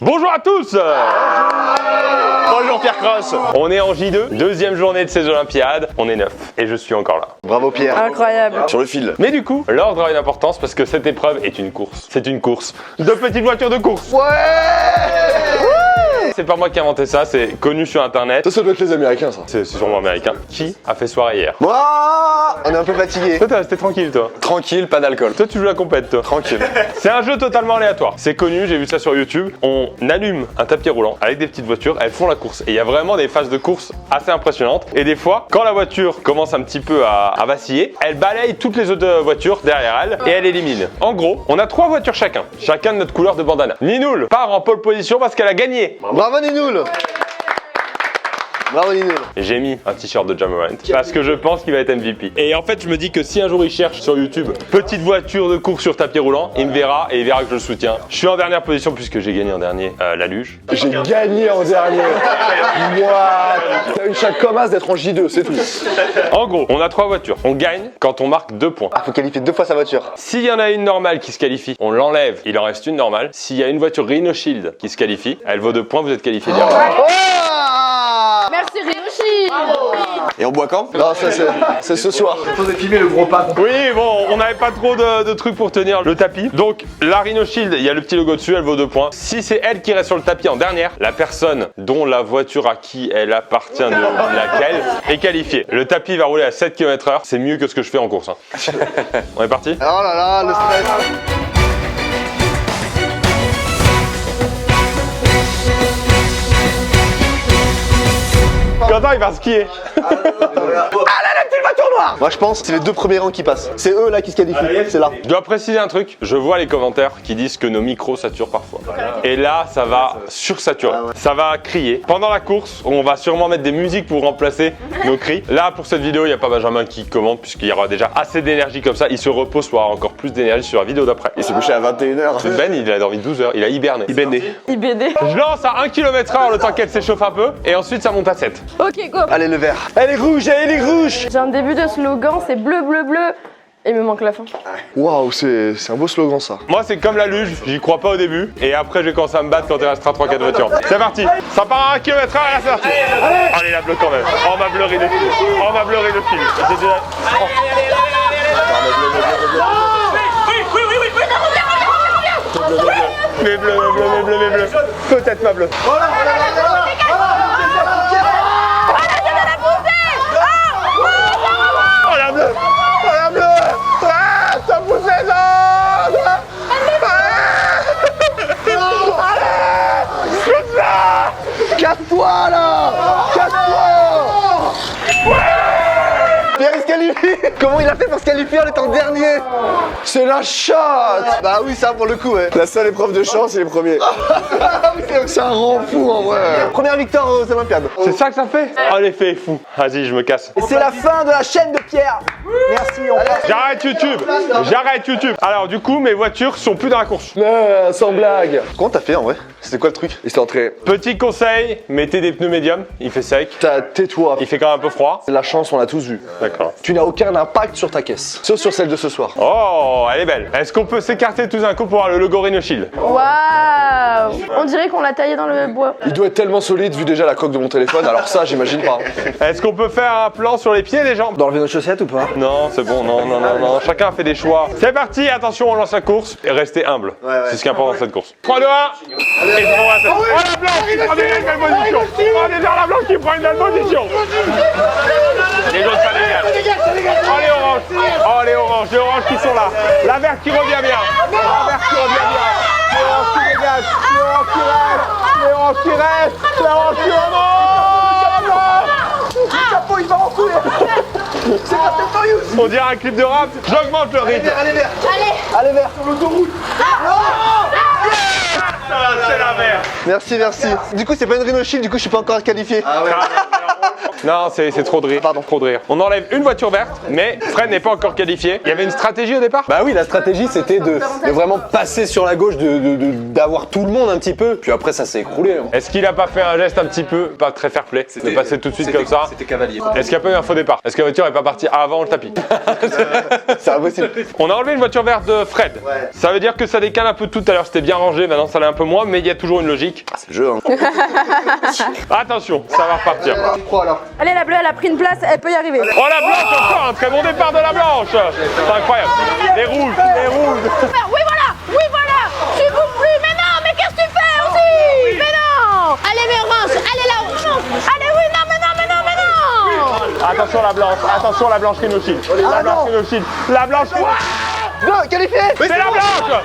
Bonjour à tous. Bonjour Pierre Cross. On est en J2, deuxième journée de ces Olympiades. On est 9 et je suis encore là. Bravo Pierre. Incroyable. Sur le fil. Mais du coup, l'ordre a une importance parce que cette épreuve est une course. C'est une course de petites voitures de course. Ouais. C'est pas moi qui ai inventé ça, c'est connu sur internet. Ça doit être les Américains ça. C'est sûrement américain. Qui a fait soirée hier? Moi, on est un peu fatigué. Toi, t'es resté tranquille, toi. Tranquille, pas d'alcool. Toi, tu joues la compète, toi. Tranquille. C'est un jeu totalement aléatoire. C'est connu, j'ai vu ça sur YouTube. On allume un tapis roulant avec des petites voitures, elles font la course. Et il y a vraiment des phases de course assez impressionnantes. Et des fois, quand la voiture commence un petit peu à vaciller, elle balaye toutes les autres voitures derrière elle et elle élimine. En gros, on a 3 voitures chacun de notre couleur de bandana. Ninoul part en pole position parce qu'elle a gagné. Bravo Ninoul. Bravo Ninoul. J'ai mis un t-shirt de Ja Morant parce que je pense qu'il va être MVP. Et en fait, je me dis que si un jour il cherche sur YouTube petite voiture de course sur tapis roulant, il me verra et il verra que je le soutiens. Je suis en dernière position puisque j'ai gagné en dernier la luge. J'ai gagné en dernier. Moi, t'as une chaque comme as d'être en J2, c'est tout. En gros, on a 3 voitures. On gagne quand on marque 2 points. Ah, faut qualifier 2 fois sa voiture. S'il y en a une normale qui se qualifie, on l'enlève, il en reste une normale. S'il y a une voiture Rhino Shield qui se qualifie, elle vaut 2 points, vous êtes qualifié direct. Merci Ryoshi. Et on boit quand? Non, ça c'est ce soir. Faut filmer le gros pas. Oui, bon, on n'avait pas trop de trucs pour tenir le tapis. Donc, la Rhino Shield, il y a le petit logo dessus, elle vaut 2 points. Si c'est elle qui reste sur le tapis en dernière, la personne dont la voiture à qui elle appartient de laquelle est qualifiée. Le tapis va rouler à 7 km/h, c'est mieux que ce que je fais en course. Hein. On est parti? Oh là là, le stress. Quentin, il va skier. Moi je pense que c'est les 2 premiers rangs qui passent. C'est eux là qui se qualifient, c'est là. Je dois préciser un truc, je vois les commentaires qui disent que nos micros saturent parfois. Et là, ça va sursaturer. Ça va crier. Pendant la course, on va sûrement mettre des musiques pour remplacer nos cris. Là, pour cette vidéo, il n'y a pas Benjamin qui commente puisqu'il y aura déjà assez d'énergie comme ça. Il se repose pour avoir encore plus d'énergie sur la vidéo d'après. Il s'est couché à 21h. Ben, il a dormi 12 heures, il a hiberné. IBD. Je lance à 1 km/h le temps qu'elle s'échauffe un peu et ensuite ça monte à 7. Ok, go. Allez le vert. Elle est rouge, elle est rouge. J'ai un début de slogan, c'est bleu, bleu, bleu. Et il me manque la fin. Waouh, c'est un beau slogan ça. Moi, c'est comme la luge, j'y crois pas au début et après, je vais commencer à me battre quand il restera 3-4 voitures. C'est parti, ça part à 1 km/h et là, c'est parti. Allez, la bleue quand même. Oh, on m'a bleuré le fil. Oh, on m'a bleuré le fil. J'ai déjà... Mais bleu, mais bleu. Peut-être pas bleu. Oh Oh la bleue! Oh la bleue! Ah! Ça poussait là! Allez! Comme ça! Casse-toi là! Casse-toi! Pierre il se qualifie! Comment il a fait pour se qualifier en étant dernier? C'est la shot! Bah oui, ça pour le coup, ouais. La seule épreuve de chance, c'est les premiers. C'est un rang fou en vrai. Première victoire aux Olympiades. C'est ça que ça fait? Oh l'effet est fou. Vas-y, je me casse. Et c'est la fin de la chaîne de Pierre. Merci, on passe. J'arrête YouTube. Alors du coup, mes voitures sont plus dans la course. Sans blague. Comment t'as fait en vrai? C'était quoi le truc? Il s'est entré. Petit conseil, mettez des pneus médiums, il fait sec. Tais-toi. Il fait quand même un peu froid. La chance, on l'a tous vu. D'accord. Tu n'as aucun impact sur ta caisse. Sauf sur celle de ce soir. Oh, elle est belle. Est-ce qu'on peut s'écarter tous d'un coup pour avoir le logo Rhino Shield? Waouh. On dirait qu'on l'a taillé dans le bois. Il doit être tellement solide vu déjà la coque de mon téléphone, alors ça j'imagine pas. Est-ce qu'on peut faire un plan sur les pieds et les jambes? D'enlever nos chaussettes ou pas? Non, c'est bon, non. Chacun fait des choix. C'est parti, attention, on lance la course. Et restez humble. C'est ce qui est important dans cette course. 3, 2, 1. Et c'est bon, oh la blanche qui prend une belle position. Oh déjà la blanche qui prend une belle position. Les autres ça dégage. Oh les oranges. Oh les oranges qui sont là. La verte qui revient bien. La verte qui revient bien. Les oranges qui dégagent. Les oranges qui restent. Les oranges qui restent. Les oranges qui remontent. Le chapeau il va en couler. C'est pas On dirait un clip de rap. J'augmente le rythme. Allez vert. Allez vert. Sur l'autoroute. C'est la merde. Merci. Du coup c'est pas une Rhino Shield, du coup je suis pas encore qualifié. Ah ouais. Non, c'est trop de rire. Pardon. Trop de rire. On enlève une voiture verte, mais Fred n'est pas encore qualifié. Il y avait une stratégie au départ? Bah oui, la stratégie c'était de vraiment passer sur la gauche, d'avoir tout le monde un petit peu. Puis après ça s'est écroulé. Hein. Est-ce qu'il a pas fait un geste un petit peu pas très fair play de passer tout de suite comme ça? C'était cavalier. Est-ce qu'il n'y a pas eu un faux départ? Est-ce que la voiture n'est pas partie avant le tapis? C'est impossible. On a enlevé une voiture verte de Fred. Ouais. Ça veut dire que ça décale un peu tout à l'heure. C'était bien rangé, maintenant ça l'est un peu moins, mais il y a toujours une logique. Ah, c'est le jeu, hein. Attention, ça va repartir. Quoi alors? Allez, la bleue, elle a pris une place, elle peut y arriver. Oh la blanche encore, un très bon départ de la blanche. C'est incroyable. Les rouges, les rouges. Oui, voilà, tu bouges plus, mais non, mais qu'est-ce que tu fais aussi? Mais non. Allez, mais avance, allez là, allez, oui, non, mais non, mais non, mais non. Attention la blanche Rhinochine. La blanche Rhinochine. La blanche. Go, qualifié! C'est la blanche.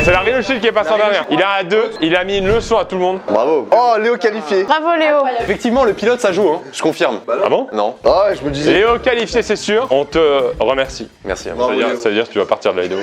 C'est la Rhinochine qui est passée en dernière. Il est à 2, il a mis une leçon à tout le monde. Bravo. Oh, Léo qualifié. Bravo, Léo. Effectivement, le pilote ça joue, hein. Je confirme. Ah bon? Non. Ah ouais, je me disais. Léo qualifié, c'est sûr. On te remercie. Merci. Hein. Ça veut dire que tu vas partir de la vidéo.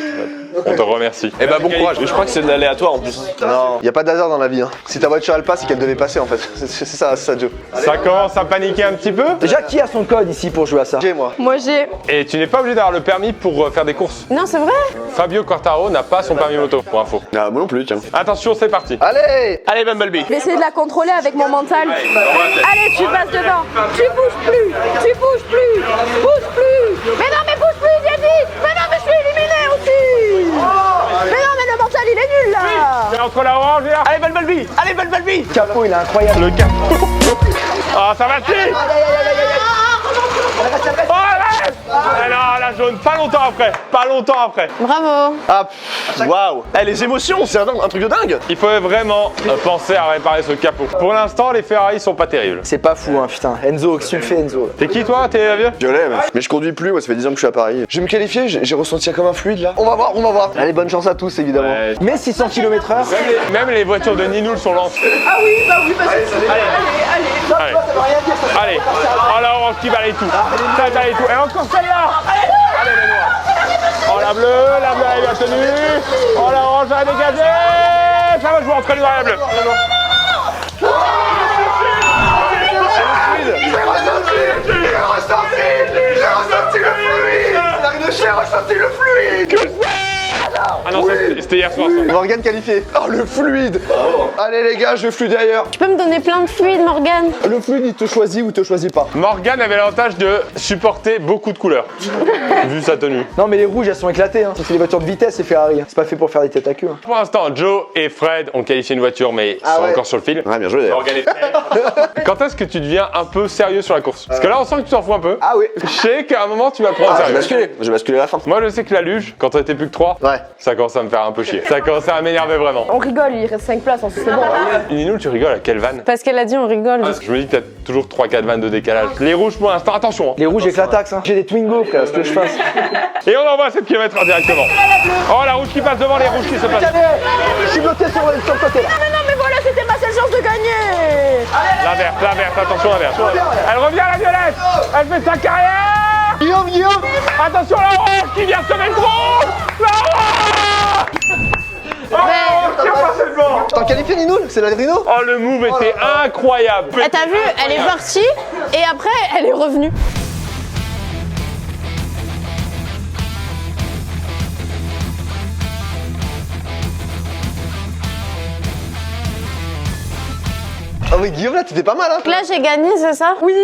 On te remercie. Eh bah bon courage. Je crois que c'est de l'aléatoire en plus. Non, y a pas de hasard dans la vie. Hein. Si ta voiture elle passe, c'est qu'elle devait passer en fait. C'est ça, Joe. Ça commence à paniquer un petit peu. Déjà, qui a son code ici pour jouer à ça? J'ai moi. Moi, j'ai. Et tu n'es pas obligé d'avoir le permis pour faire des courses. Non, c'est vrai? Fabio Quartaro n'a pas son permis moto, pour info. Ah, moi non plus, tiens. Attention, c'est parti. Allez! Allez, Bumblebee. Je vais essayer de la contrôler avec mon mental. Allez, tu passes dedans. Tu bouges plus. Tu bouges plus. Bouge plus. Mais non, mais bouge plus, j'ai dit. Mais non, mais je suis éliminé aussi. Mais non, mais le mental, il est nul là. C'est entre la orange et la... Allez, Bumblebee. Allez, Bumblebee. Capot, il est incroyable. Le capot. Ah, ça va tirer. Oh, arrête. Ah non, la jaune, pas longtemps après. Pas longtemps après. Bravo. Ah, Waouh. Eh, les émotions, c'est un truc de dingue. Il faut vraiment penser à réparer ce capot. Pour l'instant, les Ferrari sont pas terribles. C'est pas fou, hein, putain. Enzo, qu'est-ce que tu me fais, Enzo? T'es qui toi? T'es vieux? violet, mais je conduis plus, moi ça fait 10 ans que je suis à Paris. Je vais me qualifier, j'ai ressenti comme un fluide là. On va voir, on va voir. Allez, bonne chance à tous évidemment. Ouais. Mais 600 km/h. Même les voitures de Ninoul sont lentes. Ah oui, bah oui, vas-y. Allez. Allez. Ça veut rien dire, ça. Allez. Oh la orange qui balaye tout. Ça balaye tout. Et encore celle-là. Allez les noirs. Oh la bleue elle est bien tenue. Oh la orange elle a dégagé. Ça va jouer entre les noirs et la bleue. Ah non, c'était hier soir ça. Morgane qualifié. Oh le fluide. Allez les gars, je fluide ailleurs. Tu peux me donner plein de fluide, Morgane? Le fluide il te choisit ou te choisit pas. Morgane avait l'avantage de supporter beaucoup de couleurs, vu sa tenue. Non, mais les rouges, elles sont éclatées. Hein. C'est les voitures de vitesse, c'est Ferrari. Hein. C'est pas fait pour faire des têtes à queue. Hein. Pour l'instant, Joe et Fred ont qualifié une voiture, mais ils sont ouais. encore sur le fil. Ouais, bien joué d'ailleurs. Morgane et Fred. Quand est-ce que tu deviens un peu sérieux sur la course? Parce que là, on sent que tu t'en fous un peu. Ah oui. Je sais qu'à un moment, tu vas le prendre Ah, j'ai sérieux. basculé à la fin. Moi, je sais que la luge, quand on était plus que 3, Ouais. ça commence à me faire un peu chier. Ça commence à m'énerver vraiment. On rigole, il reste 5 places, c'est bon. Ninoul, tu rigoles à quelle vanne? Parce qu'elle a dit on rigole. Je me dis que t'as toujours 3-4 vannes de décalage. Les rouges pour l'instant, attention. Les rouges éclataxent. Hein. J'ai des Twingo, frère. Ce que je fasse. Et on envoie 7 km directement. Oh, la rouge qui passe devant les rouges qui se passent. Je suis bloqué sur le côté là. Mais non, mais voilà, c'était ma seule chance de gagner. La verte, attention la verte. Elle revient la violette. Elle fait sa carrière. Guillaume. Attention la orange qui vient semer le gros. La orange. Oh, qui a passé devant. T'en qualifié Ninoul? C'est la Rhino? Oh, le move était incroyable. T'as vu, elle est partie et après elle est revenue. Ah oui, Guillaume là, t'étais pas mal hein. Là j'ai gagné, c'est ça? Oui.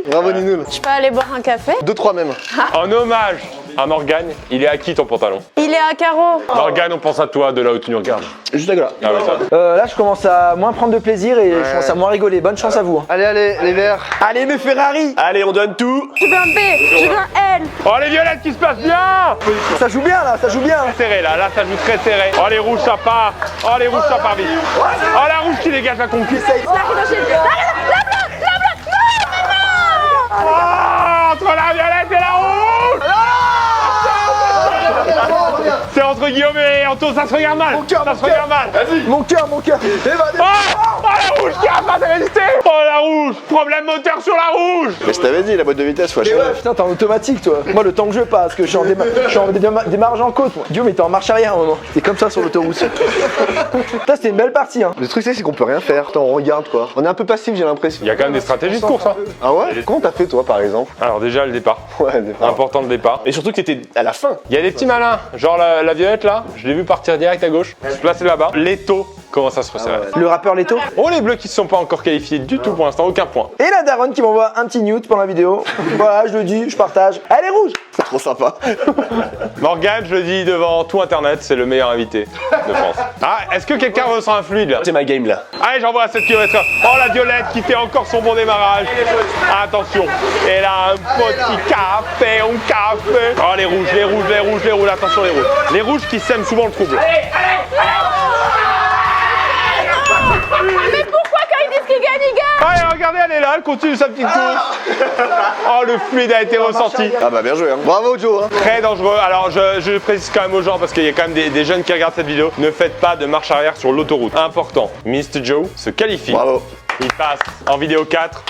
Bravo Ninoul. Je peux aller boire un café? 2-3 même. En hommage à Morgane, il est à qui ton pantalon? Il est à carreau. Morgane, on pense à toi de là où tu nous regardes. Juste là. Ah oui, ça. Là, je commence à moins prendre de plaisir et je commence à moins rigoler. Bonne chance à vous. Hein. Allez, les verts. Allez, mes Ferrari. Allez, on donne tout. Je veux un B, je veux un L. Oh, les violettes qui se passent bien. Ça joue bien là, ça joue bien. Serré là, ça joue très serré. Oh, les rouges ça part. Oh, les rouges ça part vite. Oh, la rouge qui dégage la conquête. Oh, entre la violette et la rouge. C'est entre Guillaume et Anto, ça se regarde mal. Ça se regarde mal. Vas-y. Mon cœur. Oh, Oh la rouge qui a pas de résister. Oh la rouge. Problème moteur sur la rouge. Mais je t'avais dit, la boîte de vitesse, faut Mais acheter. ouais, putain, t'es en automatique, toi. Moi, le temps que je passe, parce que je suis en démarrage en côte, moi. Guillaume, mais t'es en marche arrière à un moment. T'es comme ça sur l'autoroute. Putain, c'était une belle partie, hein. Le truc, c'est qu'on peut rien faire. Attends, on regarde quoi. On est un peu passif, j'ai l'impression. Il y a quand même des stratégies de course. Hein. Ah ouais? Comment t'as fait, toi, par exemple? Alors déjà le départ. Ouais, des fois. Important le départ. Et surtout que t'étais à la fin. Il y a des petits malins, genre la violette là, je l'ai vu partir direct à gauche, se placer là-bas. Leto commence à se resserrer. Le rappeur Leto. Oh les bleus qui ne sont pas encore qualifiés du tout pour l'instant, aucun point. Et la daronne qui m'envoie un petit nude pendant la vidéo. Voilà, je le dis, je partage. Elle est rouge. C'est trop sympa. Morgane, je le dis devant tout internet, c'est le meilleur invité de France. Ah, est-ce que quelqu'un ressent un fluide là? C'est ma game là. Allez, j'envoie à 7 km/h. Oh la violette qui fait encore son bon démarrage. Attention. Et là, un petit café, un café. Oh les rouges, les rouges, les rouges, les rouges. Attention les rouges. Les rouges qui sèment souvent le trouble. Mais pourquoi quand ils disent qu'ils gagnent, ils gagnent? Allez, regardez, elle est là, elle continue sa petite course. Oh, le fluide a été ressenti. Ah bah bien joué, hein. Bravo, Joe, hein. Très dangereux. Alors, je précise quand même aux gens, parce qu'il y a quand même des jeunes qui regardent cette vidéo, ne faites pas de marche arrière sur l'autoroute. Important. Mr. Joe se qualifie. Bravo. Il passe en vidéo 4.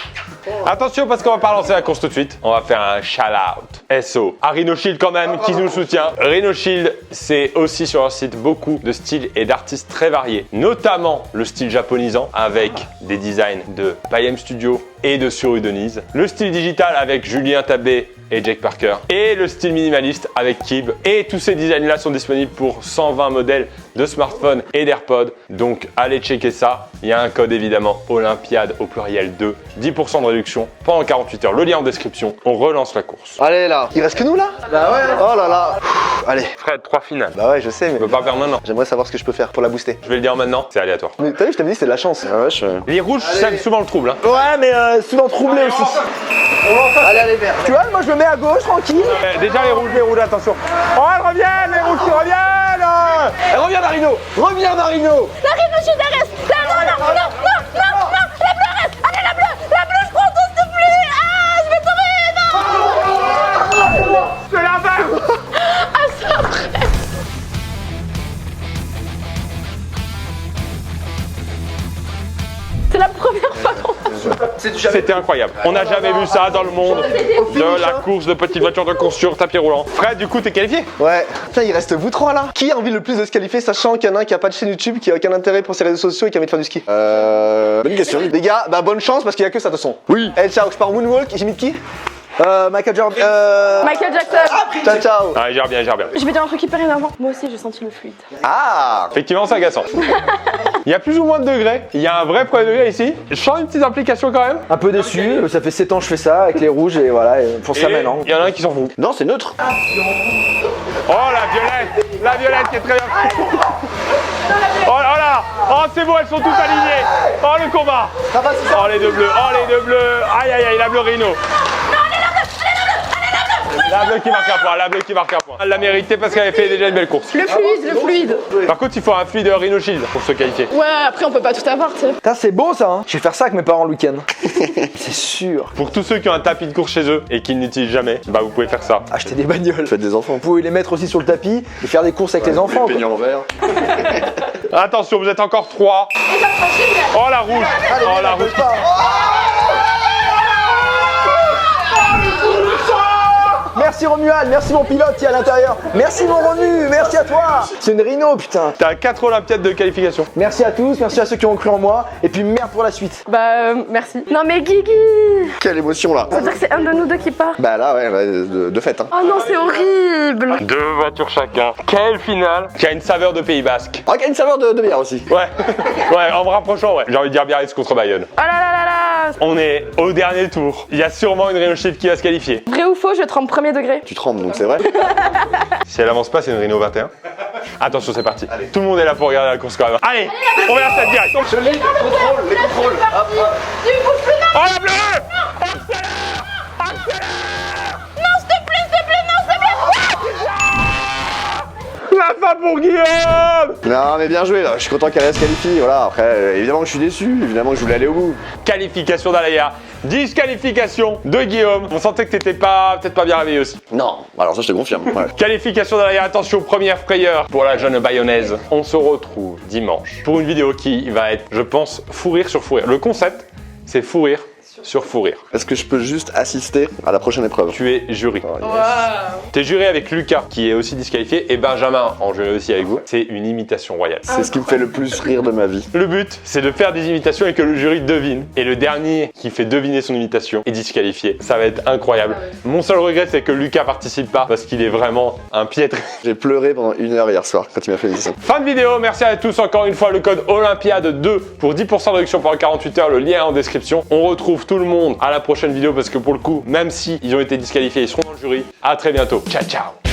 Attention parce qu'on va pas lancer la course tout de suite. On va faire un shout-out. SO. À Rhino Shield quand même qui nous soutient. Rhino Shield, c'est aussi sur leur site beaucoup de styles et d'artistes très variés. Notamment le style japonisant avec des designs de Payem Studio et de Suru Denise. Le style digital avec Julien Tabé et Jake Parker. Et le style minimaliste avec Kib. Et tous ces designs-là sont disponibles pour 120 modèles de smartphones et d'AirPods. Donc allez checker ça. Il y a un code évidemment Olympiade au pluriel 2. 10% de réduction pendant 48 heures. Le lien en description. On relance la course. Allez là. Il reste que nous là? Bah ouais. Oh là là. Allez. Fred, 3 finales. Bah ouais, je sais, mais Je peux pas faire maintenant. j'aimerais savoir ce que je peux faire pour la booster. Je vais le dire maintenant. C'est aléatoire. Mais t'as vu, je t'avais dit, c'était de la chance. Ah ouais, Les rouges sèment souvent le trouble. Hein. Ouais, mais souvent troublé aussi. Allez, allez, vert. Tu vois, moi je me mets à gauche, tranquille. Déjà les rouges, attention. Oh, elles reviennent, les rouges qui reviennent. Reviens, Marino. Reviens, Marino. La Rhino Shield reste. Non, la bleue reste. Allez, la bleue, je prends tout, s'il te plaît. Ah, je vais tomber, non. C'est la fin. Ah, ça après. C'est la première fois qu'on... C'était incroyable. On n'a jamais vu ça dans le monde de la course de petites voitures de course sur tapis roulant. Fred, du coup, t'es qualifié? Ouais. Putain, il reste vous trois là. Qui a envie le plus de se qualifier, sachant qu'il y en a un qui a pas de chaîne YouTube, qui a aucun intérêt pour ses réseaux sociaux et qui a envie de faire du ski? Bonne question. Les gars, bah bonne chance parce qu'il y a que ça de toute façon. Oui. Eh, ciao, je pars Moonwalk. J'ai mis de qui? Michael Jordan. Michael Jackson. Ciao, ciao. Ah, il gère bien, il gère bien. Je vais dire un truc hyper énervant. Moi aussi, j'ai senti le fluide. Ah. Effectivement, c'est agaçant. Il y a plus ou moins de degrés. Il y a un vrai premier degré ici. Je sens une petite implication quand même. Un peu déçu, ça fait 7 ans que je fais ça avec les rouges et voilà, et pour ça Et maintenant. il y en a un qui s'en fout. Non, c'est neutre. Oh, la violette qui est très bien. Oh là, oh c'est beau, elles sont toutes alignées. Oh le combat. Oh les deux bleus, Aïe aïe aïe, la bleue Rhino. La bleue qui marque un point, la bleue qui marque un point. Elle l'a mérité parce qu'elle avait fait déjà une belle course. Le fluide. Par contre, il faut un fluide Rhino Shield pour se qualifier. Ouais, après, on peut pas tout avoir, tu sais. Putain, c'est beau ça, hein. Je vais faire ça avec mes parents le week-end. C'est sûr. Pour tous ceux qui ont un tapis de course chez eux et qui ne l'utilisent jamais, bah vous pouvez faire ça. Acheter des bagnoles. Faites des enfants. Vous pouvez les mettre aussi sur le tapis et faire des courses avec les enfants. quoi. en vert. Attention, vous êtes encore 3. Oh la rouge. Oh la rouge. Merci Romuald, merci mon pilote qui est à l'intérieur. Merci mon Romu, merci à toi. C'est une Rhino, putain. T'as 4 Olympiades de qualification. Merci à tous, merci à ceux qui ont cru en moi. Et puis merde pour la suite. Bah, merci. Non, mais Guigui. Quelle émotion là. Ça veut dire que c'est un de nous deux qui part. Bah là, ouais, de fait. Hein. Oh non, c'est horrible. 2 voitures chacun. Quelle finale. Qui a une saveur de Pays Basque. Ah, il y a une saveur de bière aussi. Ouais, ouais, en me rapprochant, ouais. J'ai envie de dire Biarritz contre Bayonne. Oh là là là là. On est au dernier tour. Il y a sûrement une Rhino Shield qui va se qualifier. Vrai ou faux, je trempe premier degré. Tu trembles donc c'est vrai. Si elle avance pas, c'est une Rhino 21. Attention, c'est parti. Tout le monde est là pour regarder la course quand même. Allez, on regarde ça direct. Je les contrôle, les contrôle. Hop, hop. Oh la bleue. Non, s'il te plaît, non, s'il te plaît. La fin pour Guillaume. Non mais bien joué là, je suis content qu'elle se qualifie, voilà, après évidemment que je suis déçu, évidemment que je voulais aller au bout. Qualification d'Alaya, disqualification de Guillaume. On sentait que t'étais peut-être pas bien réveillé aussi. Non, alors ça je te confirme. Ouais. Qualification d'Alaya, attention, première frayeur pour la jeune bayonnaise. On se retrouve dimanche pour une vidéo qui va être, je pense, fou rire sur fou rire. Le concept, c'est fou rire sur fou rire. Est-ce que je peux juste assister à la prochaine épreuve? Tu es jury. Oh, yes. T'es juré avec Lucas, qui est aussi disqualifié, et Benjamin, en jury aussi avec vous. C'est une imitation royale. C'est ce qui me fait le plus rire de ma vie. Le but, c'est de faire des imitations et que le jury devine. Et le dernier qui fait deviner son imitation est disqualifié. Ça va être incroyable. Mon seul regret, c'est que Lucas participe pas, parce qu'il est vraiment un piètre. J'ai pleuré pendant 1 heure hier soir quand il m'a fait ça. Fin de vidéo, merci à tous encore une fois. Le code Olympiade2 pour 10% de réduction pendant 48 heures, le lien est en description. On retrouve tout le monde à la prochaine vidéo parce que pour le coup, même si ils ont été disqualifiés, ils seront dans le jury. À très bientôt. Ciao, ciao.